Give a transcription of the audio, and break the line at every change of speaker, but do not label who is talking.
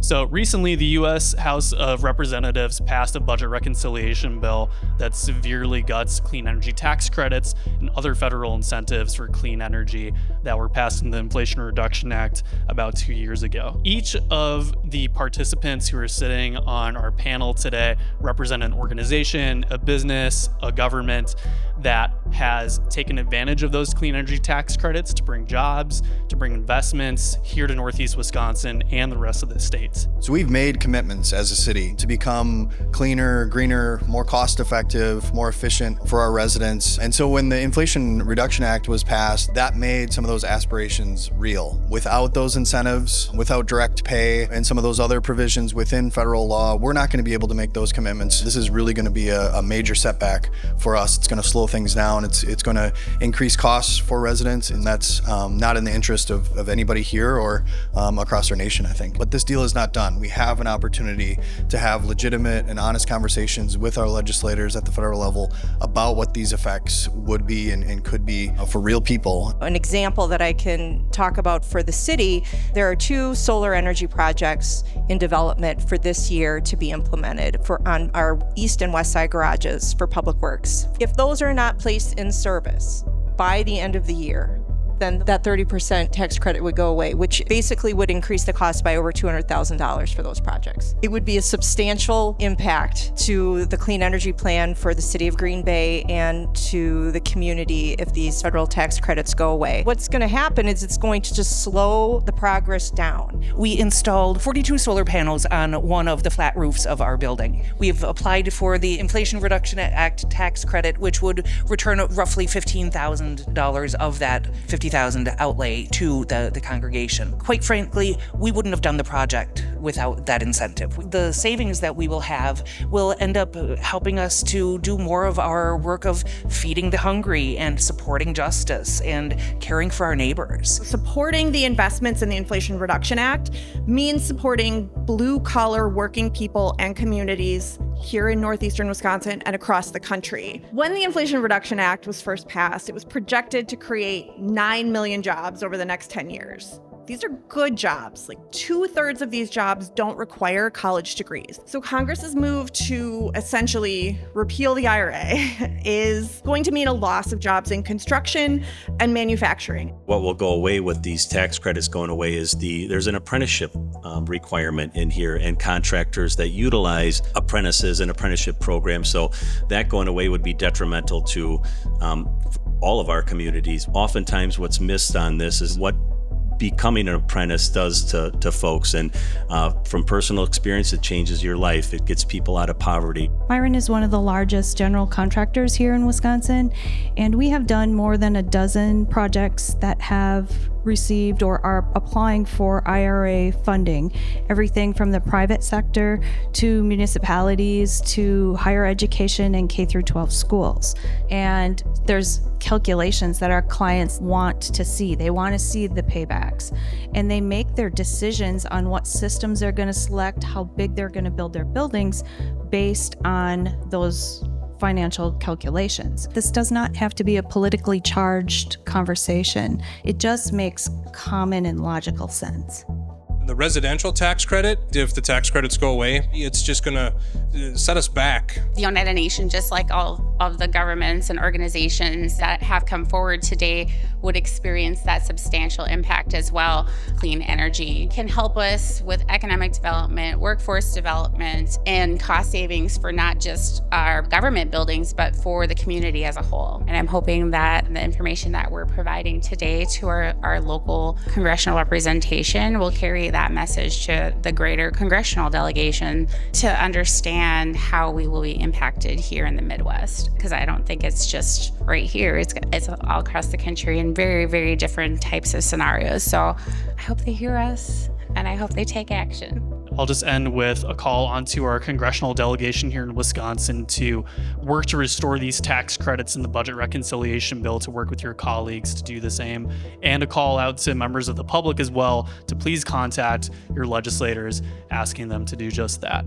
So recently, the U.S. House of Representatives passed a budget reconciliation bill that severely guts clean energy tax credits and other federal incentives for clean energy that were passed in the Inflation Reduction Act about 2 years ago. Each of the participants who are sitting on our panel today represent an organization, a business, a government that has taken advantage of those clean energy tax credits to bring jobs, to bring investments here to Northeast Wisconsin and the rest of the state.
So we've made commitments as a city to become cleaner, greener, more cost-effective, more efficient for our residents. And so when the Inflation Reduction Act was passed, that made some of those aspirations real. Without those incentives, without direct pay, and some of those other provisions within federal law, we're not going to be able to make those commitments. This is really going to be a major setback for us. It's going to slow things down. It's going to increase costs for residents, and that's not in the interest of anybody here or across our nation, I think. But this deal is not done. We have an opportunity to have legitimate and honest conversations with our legislators at the federal level about what these effects would be and could be for real people.
An example that I can talk about for the city, there are 2 solar energy projects in development for this year to be implemented on our east and west side garages for Public Works. If those are not placed in service by the end of the year, then that 30% tax credit would go away, which basically would increase the cost by over $200,000 for those projects. It would be a substantial impact to the clean energy plan for the city of Green Bay and to the community if these federal tax credits go away. What's going to happen is it's going to just slow the progress down.
We installed 42 solar panels on one of the flat roofs of our building. We've applied for the Inflation Reduction Act tax credit, which would return roughly $15,000 of that $50,000 outlay to the congregation. Quite frankly, we wouldn't have done the project without that incentive. The savings that we will have will end up helping us to do more of our work of feeding the hungry and supporting justice and caring for our neighbors.
Supporting the investments in the Inflation Reduction Act means supporting blue-collar working people and communities here in northeastern Wisconsin and across the country. When the Inflation Reduction Act was first passed, it was projected to create 9 million jobs over the next 10 years. These are good jobs. Like 2/3 of these jobs don't require college degrees. So Congress's move to essentially repeal the IRA is going to mean a loss of jobs in construction and manufacturing.
What will go away with these tax credits going away is there's an apprenticeship requirement in here, and contractors that utilize apprentices and apprenticeship programs. So that going away would be detrimental to all of our communities. Oftentimes what's missed on this is what becoming an apprentice does to folks, and from personal experience, it changes your life. It gets people out of poverty.
Myron is one of the largest general contractors here in Wisconsin, and we have done more than a dozen projects that have received or are applying for IRA funding, everything from the private sector to municipalities to higher education and K through 12 schools. And there's calculations that our clients want to see. They want to see the paybacks, and they make their decisions on what systems they're going to select, how big they're going to build their buildings based on those financial calculations. This does not have to be a politically charged conversation. It just makes common and logical sense.
The residential tax credit, if the tax credits go away, it's just going to set us back.
The Oneida Nation, just like all of the governments and organizations that have come forward today, would experience that substantial impact as well. Clean energy can help us with economic development, workforce development, and cost savings for not just our government buildings, but for the community as a whole. And I'm hoping that the information that we're providing today to our local congressional representation will carry that message to the greater congressional delegation to understand how we will be impacted here in the Midwest. Because I don't think it's just right here, it's all across the country in very, very different types of scenarios. So I hope they hear us and I hope they take action.
I'll just end with a call onto our congressional delegation here in Wisconsin to work to restore these tax credits in the budget reconciliation bill, to work with your colleagues to do the same, and a call out to members of the public as well to please contact your legislators asking them to do just that.